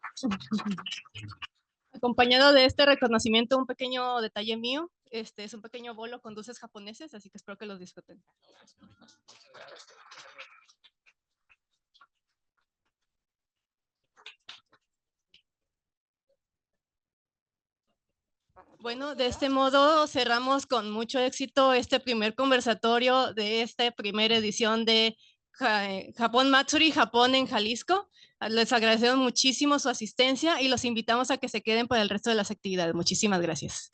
acompañado de este reconocimiento, un pequeño detalle mío, es un pequeño bolo con dulces japoneses, así que espero que los disfruten. Bueno, de este modo cerramos con mucho éxito este primer conversatorio de esta primera edición de Japón Matsuri, Japón en Jalisco. Les agradecemos muchísimo su asistencia y los invitamos a que se queden para el resto de las actividades. Muchísimas gracias.